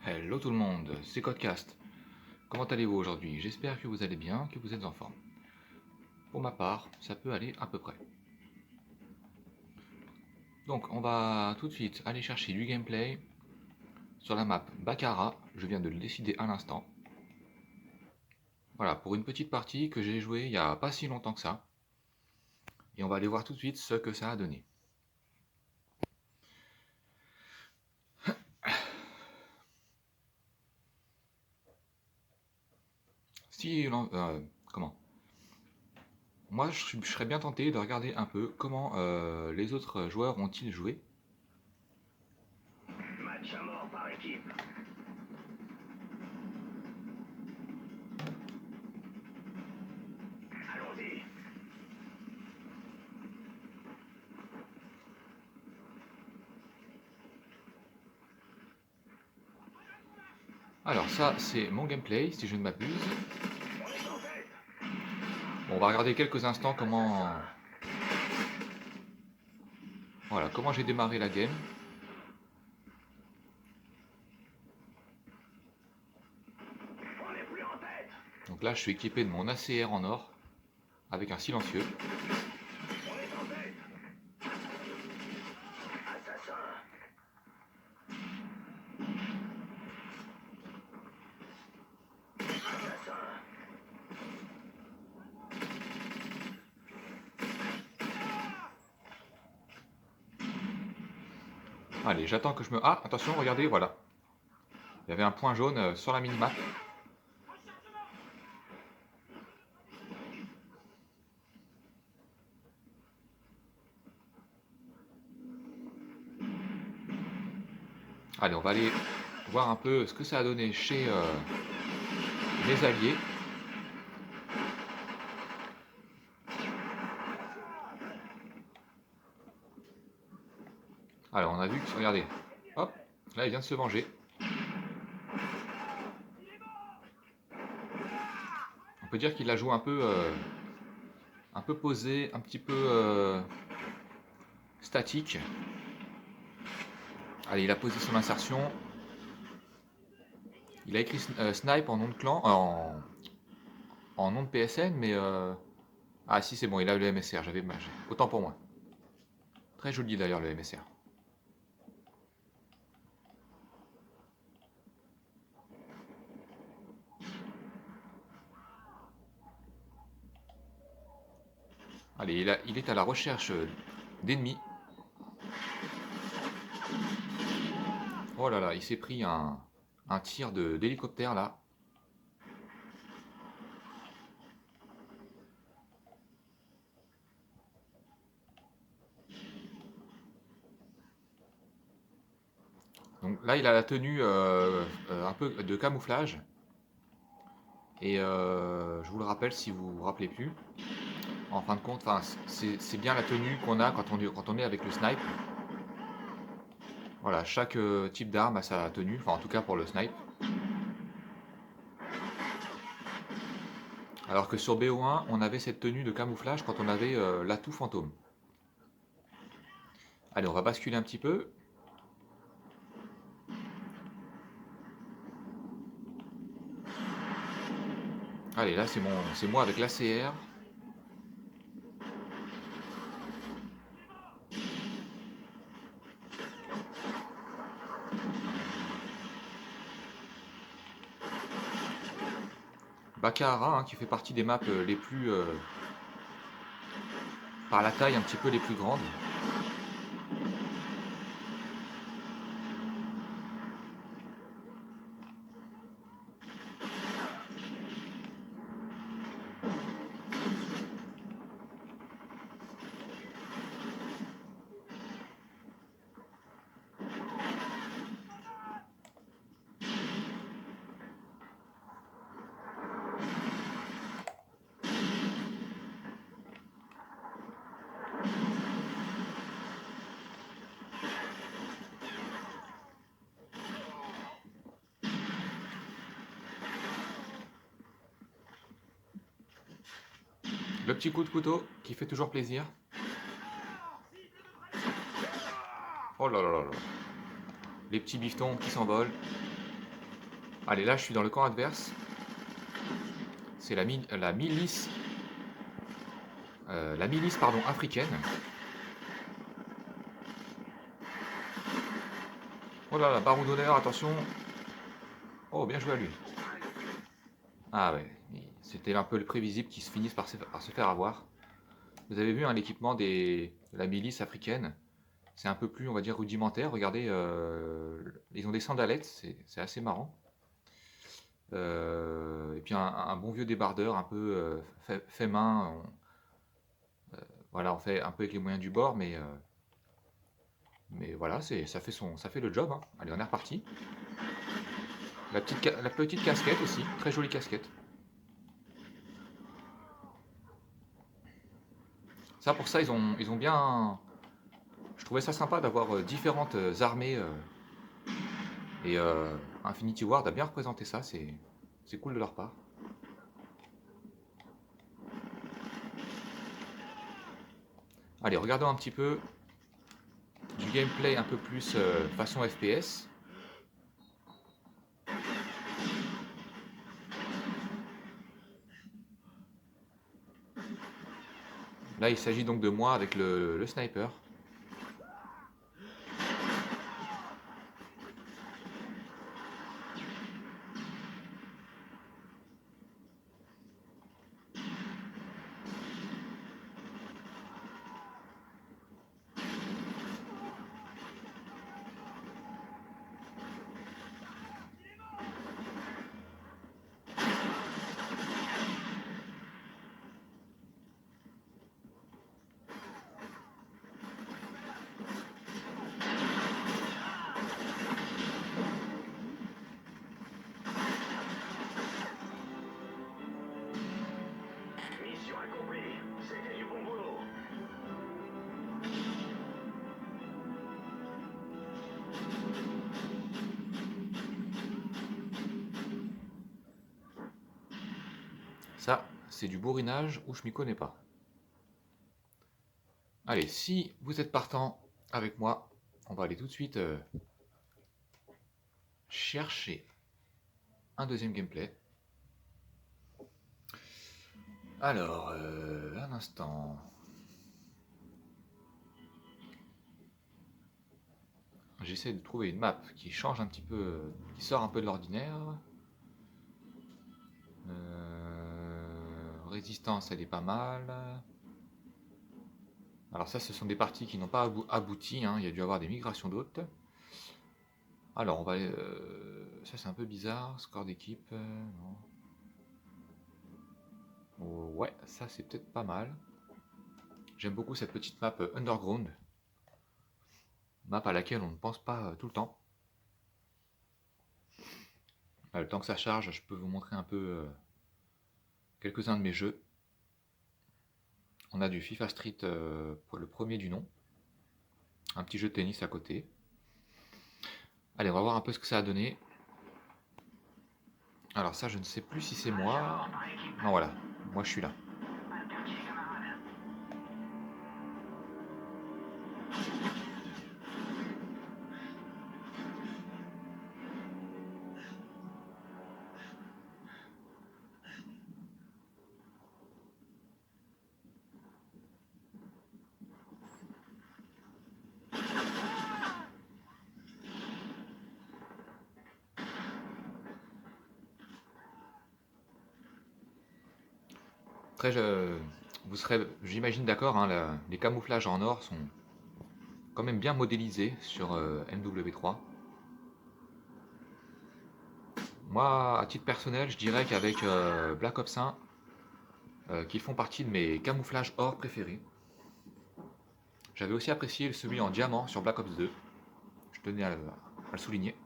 Hello tout le monde, c'est Codecast. Comment allez-vous aujourd'hui? J'espère que vous allez bien, que vous êtes en forme. Pour ma part, ça peut aller à peu près. Donc on va tout de suite aller chercher du gameplay sur la map Baccarat, je viens de le décider à l'instant. Voilà, pour une petite partie que j'ai jouée il n'y a pas si longtemps que ça. Et on va aller voir tout de suite ce que ça a donné. Si comment? Moi je serais bien tenté de regarder un peu comment les autres joueurs ont-ils joué. Match à mort par équipe. Allons-y. Alors ça c'est mon gameplay si je ne m'abuse. On est en tête. Bon, on va regarder quelques instants comment, voilà, comment j'ai démarré la game. On n'est plus en tête. Donc là, je suis équipé de mon ACR en or avec un silencieux. On est en tête. Assassin. Assassin. Allez, j'attends que je me... Ah, attention, regardez, voilà. Il y avait un point jaune sur la minimap. Allez, on va aller voir un peu ce que ça a donné chez les alliés. Alors, on a vu que... Regardez. Hop, là, il vient de se venger. On peut dire qu'il a joué un peu posé, un petit peu statique. Allez, il a posé son insertion. Il a écrit snipe en nom de clan, en nom de PSN, mais... Ah si, c'est bon, il a le MSR, j'avais... Autant pour moi. Très joli d'ailleurs le MSR. Allez, il est à la recherche d'ennemis. Oh là là, il s'est pris un tir d'hélicoptère là. Donc là, il a la tenue un peu de camouflage. Et je vous le rappelle si vous vous rappelez plus. En fin de compte, c'est bien la tenue qu'on a quand on est avec le snipe. Voilà, chaque type d'arme a sa tenue, enfin en tout cas pour le snipe. Alors que sur BO1, on avait cette tenue de camouflage quand on avait l'atout fantôme. Allez, on va basculer un petit peu. Allez, là c'est moi avec l'ACR. Baccarat, hein, qui fait partie des maps les plus... par la taille un petit peu les plus grandes. Le petit coup de couteau qui fait toujours plaisir. Oh là là là là. Les petits bifetons qui s'envolent. Allez, là, je suis dans le camp adverse. C'est la milice, pardon, africaine. Oh là là, barreau d'honneur, attention. Oh, bien joué à lui. Ah ouais, c'était un peu le prévisible qu'ils se finissent par se faire avoir. Vous avez vu hein, l'équipement de la milice africaine. C'est un peu plus, on va dire, rudimentaire. Regardez, ils ont des sandalettes, c'est assez marrant. Et puis un bon vieux débardeur, un peu fait main. Voilà, on fait un peu avec les moyens du bord, mais voilà, ça fait le job. Hein. Allez, on est reparti. La petite casquette aussi, très jolie casquette. Ça, pour ça, ils ont bien. Je trouvais ça sympa d'avoir différentes armées. Et Infinity Ward a bien représenté ça, c'est cool de leur part. Allez, regardons un petit peu du gameplay un peu plus façon FPS. Là, il s'agit donc de moi avec le sniper. Mission accomplie. C'était du bon boulot. Ça, c'est du bourrinage où je m'y connais pas. Allez, si vous êtes partant avec moi, on va aller tout de suite chercher un deuxième gameplay. Alors, un instant. J'essaie de trouver une map qui change un petit peu, qui sort un peu de l'ordinaire. Résistance, elle est pas mal. Alors ça, ce sont des parties qui n'ont pas abouti, hein. Il y a dû y avoir des migrations d'hôtes. Alors, on va... ça, c'est un peu bizarre. Score d'équipe, non. Oh, ouais, ça, c'est peut-être pas mal. J'aime beaucoup cette petite map Underground. Map à laquelle on ne pense pas tout le temps. Le temps que ça charge, je peux vous montrer un peu quelques-uns de mes jeux. On a du FIFA Street pour le premier du nom. Un petit jeu de tennis à côté. Allez, on va voir un peu ce que ça a donné. Alors ça, je ne sais plus si c'est moi. Non, voilà. Moi, je suis là. Très, vous serez, j'imagine, d'accord, hein, les camouflages en or sont quand même bien modélisés sur MW3. Moi, à titre personnel, je dirais qu'avec Black Ops 1, qu'ils font partie de mes camouflages or préférés. J'avais aussi apprécié celui en diamant sur Black Ops 2. Je tenais à le souligner.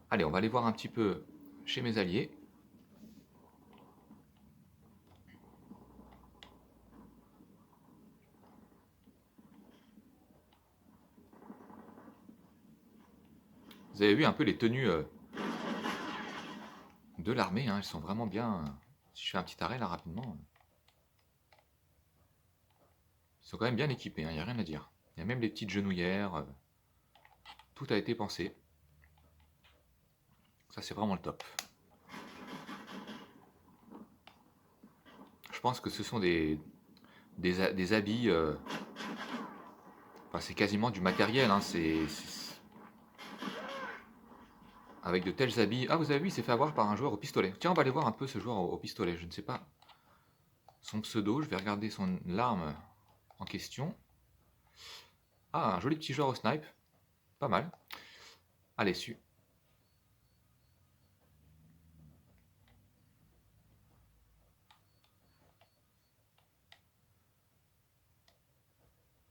Allez, on va aller voir un petit peu chez mes alliés. Vous avez vu un peu les tenues de l'armée, hein, elles sont vraiment bien. Si je fais un petit arrêt là rapidement, ils sont quand même bien équipés, il n'y a rien à dire. Il y a même les petites genouillères, tout a été pensé. Ça c'est vraiment le top. Je pense que ce sont des habits, enfin c'est quasiment du matériel, hein, avec de tels habits. Ah vous avez vu, il s'est fait avoir par un joueur au pistolet. Tiens, on va aller voir un peu ce joueur au pistolet, je ne sais pas son pseudo, je vais regarder son arme en question. Ah, un joli petit joueur au snipe, pas mal. Allez, su.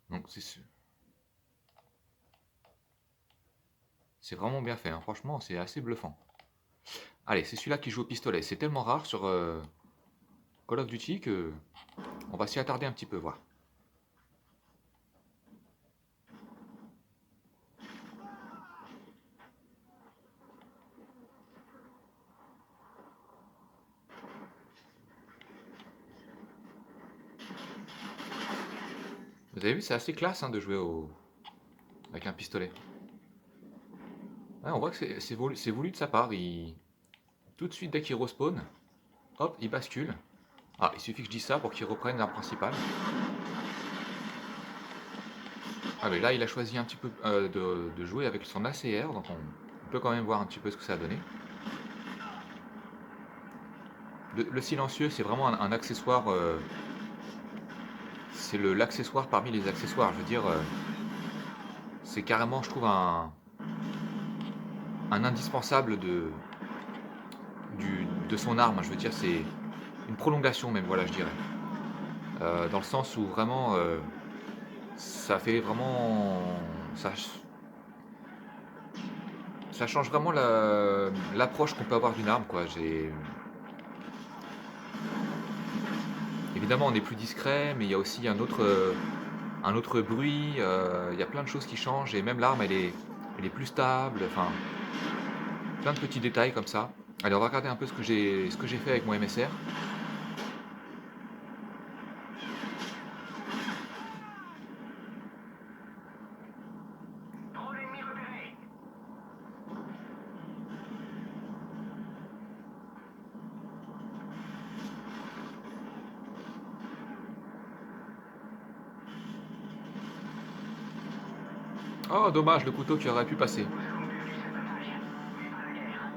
Donc c'est vraiment bien fait, hein. Franchement c'est assez bluffant. Allez, c'est celui-là qui joue au pistolet. C'est tellement rare sur Call of Duty que on va s'y attarder un petit peu, voir. Vous avez vu, c'est assez classe, hein, de jouer avec un pistolet. Ouais, on voit que c'est voulu de sa part. Tout de suite, dès qu'il respawn, hop, il bascule. Ah, il suffit que je dise ça pour qu'il reprenne l'arme principale. Ah, mais là, il a choisi un petit peu de jouer avec son ACR, donc on peut quand même voir un petit peu ce que ça a donné. Le silencieux, c'est vraiment un accessoire. C'est l'accessoire parmi les accessoires. Je veux dire, c'est carrément, je trouve, un indispensable de son arme. Je veux dire, c'est une prolongation même, voilà, je dirais. Dans le sens où vraiment, ça fait vraiment, ça change vraiment l'approche qu'on peut avoir d'une arme, quoi. Évidemment, on est plus discret, mais il y a aussi un autre bruit. Il y a plein de choses qui changent et même l'arme, elle est plus stable. Enfin, plein de petits détails comme ça. Allez, on va regarder un peu ce que j'ai fait avec mon MSR. Trop d'ennemis repérés. Oh, dommage, le couteau qui aurait pu passer. Nous avons perdu cette bataille, mais pas la guerre.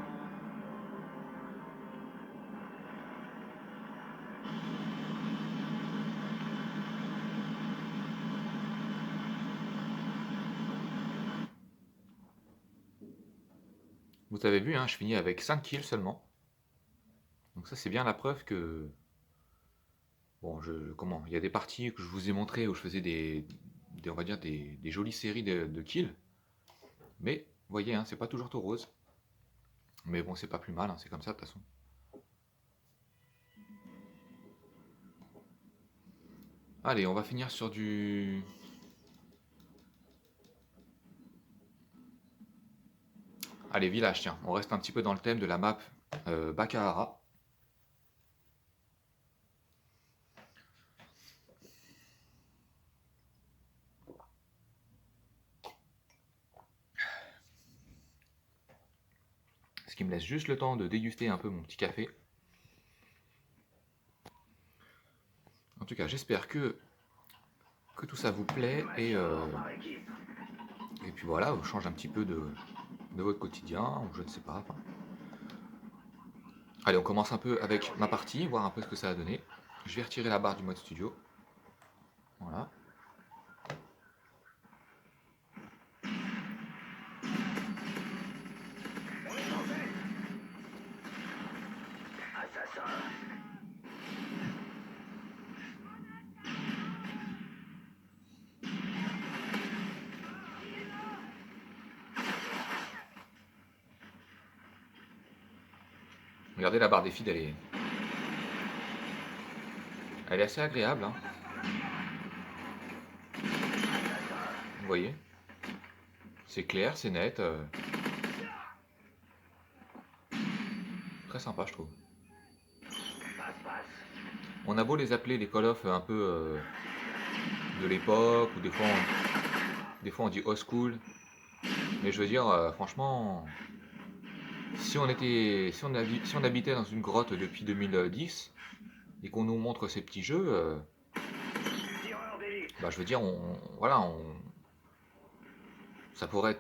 Vous avez vu, hein, je finis avec 5 kills seulement. Donc ça, c'est bien la preuve que... Bon, comment? Il y a des parties que je vous ai montrées où je faisais on va dire des jolies séries de kills. Mais, vous voyez, hein, c'est pas toujours tout rose. Mais bon, c'est pas plus mal, hein, c'est comme ça de toute façon. Allez, on va finir sur du... Allez, village, tiens. On reste un petit peu dans le thème de la map Bakahara. Ce qui me laisse juste le temps de déguster un peu mon petit café. En tout cas, j'espère que tout ça vous plaît et puis voilà, on change un petit peu de votre quotidien, ou je ne sais pas. Enfin. Allez, on commence un peu avec ma partie, voir un peu ce que ça a donné. Je vais retirer la barre du mode studio. Voilà. Assassin. Regardez la barre des feeds, elle est assez agréable. Hein. Vous voyez? C'est clair, c'est net. Très sympa, je trouve. Passe, passe. On a beau les appeler les Call of un peu de l'époque, ou des fois on dit old school, mais je veux dire, franchement, si on habitait dans une grotte depuis 2010 et qu'on nous montre ces petits jeux, Tireur d'élite. bah, je veux dire, voilà, ça pourrait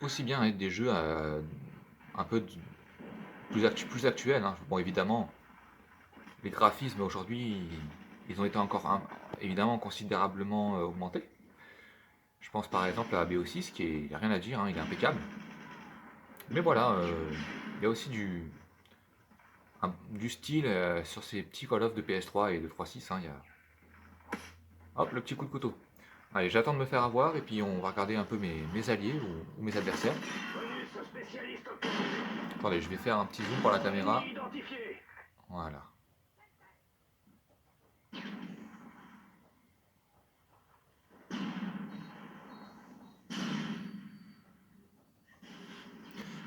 aussi bien être des jeux un peu plus actuels, hein. Bon, évidemment, les graphismes aujourd'hui, ils ont été encore évidemment considérablement augmentés. Je pense par exemple à BO6, il n'y a rien à dire, hein, il est impeccable. Mais voilà, il y a aussi du style sur ces petits Call of de PS3 et de 3.6. Hein, hop, le petit coup de couteau. Allez, j'attends de me faire avoir et puis on va regarder un peu mes alliés ou mes adversaires. Bonus spécialiste. Attendez, je vais faire un petit zoom pour la caméra. Identifié. Voilà.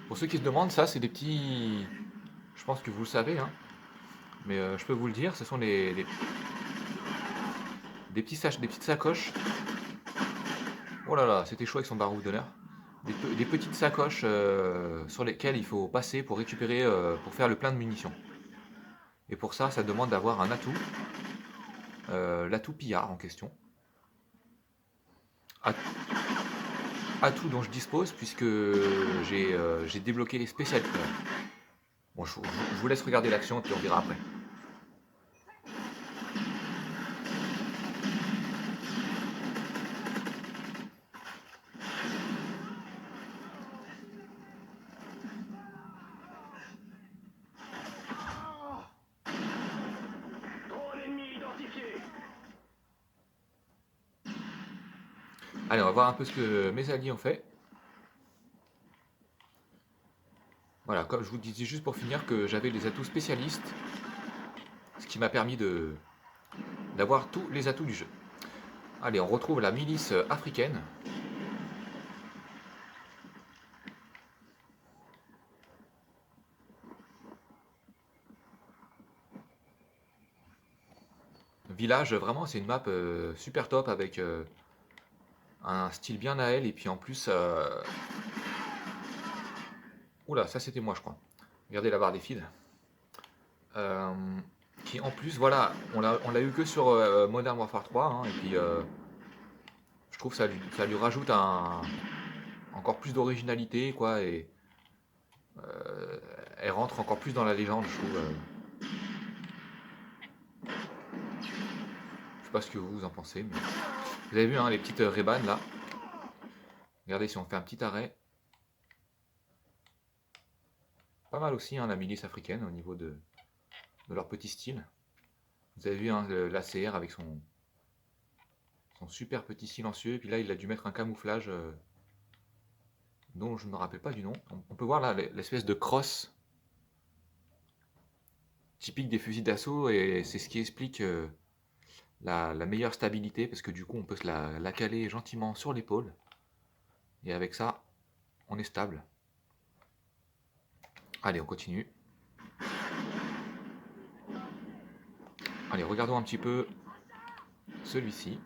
Pour ceux qui se demandent, ça c'est des petits... Je pense que vous le savez, hein, mais je peux vous le dire, ce sont des petites sacoches. Oh là là, c'était chaud avec son baroud d'honneur. Des petites sacoches sur lesquelles il faut passer pour récupérer, pour faire le plein de munitions. Et pour ça, ça demande d'avoir un atout, l'atout pillard en question. Atout dont je dispose puisque j'ai débloqué les spécialités. Bon, je vous laisse regarder l'action et puis on verra après. Drone ennemi identifié. Allez, on va voir un peu ce que mes alliés ont fait. Voilà, comme je vous disais juste pour finir que j'avais les atouts spécialistes, ce qui m'a permis d'avoir tous les atouts du jeu. Allez, on retrouve la milice africaine. Village, vraiment, c'est une map super top avec un style bien à elle. Et puis en plus... Oula, ça c'était moi, je crois. Regardez la barre des feeds. Euh, qui en plus, voilà, on l'a eu que sur Modern Warfare 3. Hein, et puis je trouve que ça lui rajoute encore plus d'originalité, quoi. Et elle rentre encore plus dans la légende, je trouve. Je sais pas ce que vous en pensez, mais... Vous avez vu hein, les petites Reban là. Regardez si on fait un petit arrêt. Pas mal aussi hein, la milice africaine au niveau de leur petit style. Vous avez vu hein, l'ACR avec son super petit silencieux. Et puis là il a dû mettre un camouflage dont je ne me rappelle pas du nom. On peut voir là l'espèce de crosse typique des fusils d'assaut. Et c'est ce qui explique la meilleure stabilité. Parce que du coup on peut se la caler gentiment sur l'épaule. Et avec ça on est stable. Allez, on continue. Allez, regardons un petit peu celui-ci.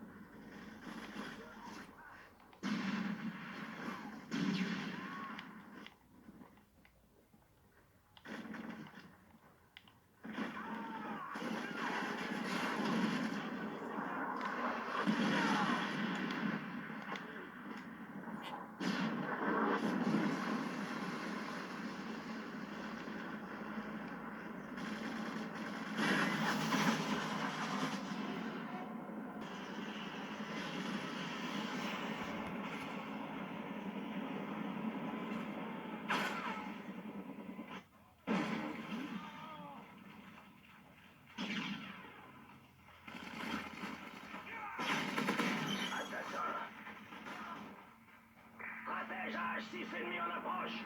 Assassin. Protège H6 ennemi en approche.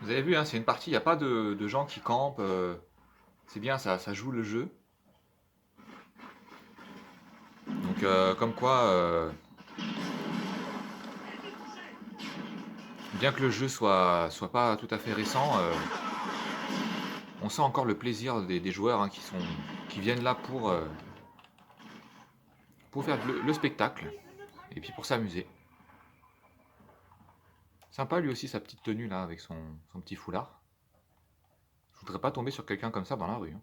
Vous avez vu, hein, c'est une partie, il n'y a pas de gens qui campent. C'est bien, ça joue le jeu. Donc, comme quoi, bien que le jeu soit pas tout à fait récent, on sent encore le plaisir des joueurs, hein, qui viennent là pour faire le spectacle et puis pour s'amuser. Sympa lui aussi sa petite tenue là avec son petit foulard. Je voudrais pas tomber sur quelqu'un comme ça dans la rue, hein.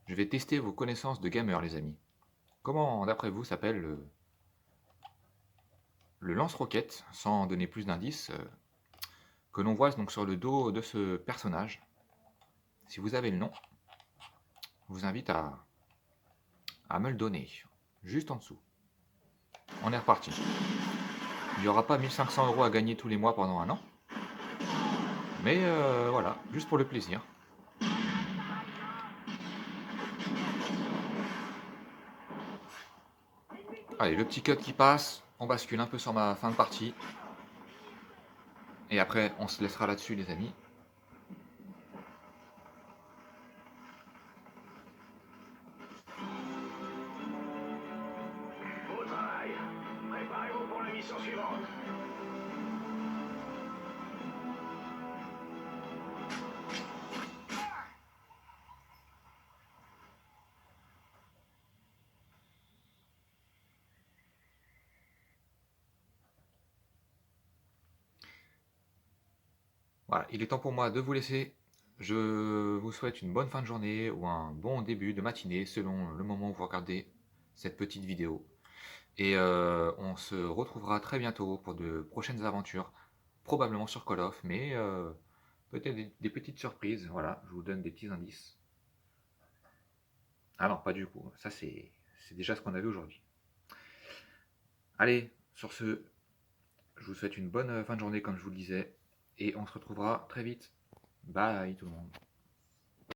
Je vais tester vos connaissances de gamer, les amis. Comment, d'après vous, s'appelle le lance-roquette, sans donner plus d'indices, que l'on voit donc sur le dos de ce personnage? Si vous avez le nom, je vous invite à me le donner, juste en dessous. On est reparti. Il n'y aura pas 1500 € à gagner tous les mois pendant un an, mais voilà, juste pour le plaisir. Allez, le petit cut qui passe, on bascule un peu sur ma fin de partie. Et après, on se laissera là-dessus, les amis. Beau travail. Préparez-vous pour la mission suivante. Voilà, il est temps pour moi de vous laisser. Je vous souhaite une bonne fin de journée ou un bon début de matinée selon le moment où vous regardez cette petite vidéo. Et on se retrouvera très bientôt pour de prochaines aventures, probablement sur Call of, mais peut-être des petites surprises. Voilà, je vous donne des petits indices. Ah non, pas du coup, ça c'est déjà ce qu'on avait aujourd'hui. Allez, sur ce, je vous souhaite une bonne fin de journée comme je vous le disais, et on se retrouvera très vite. Bye tout le monde.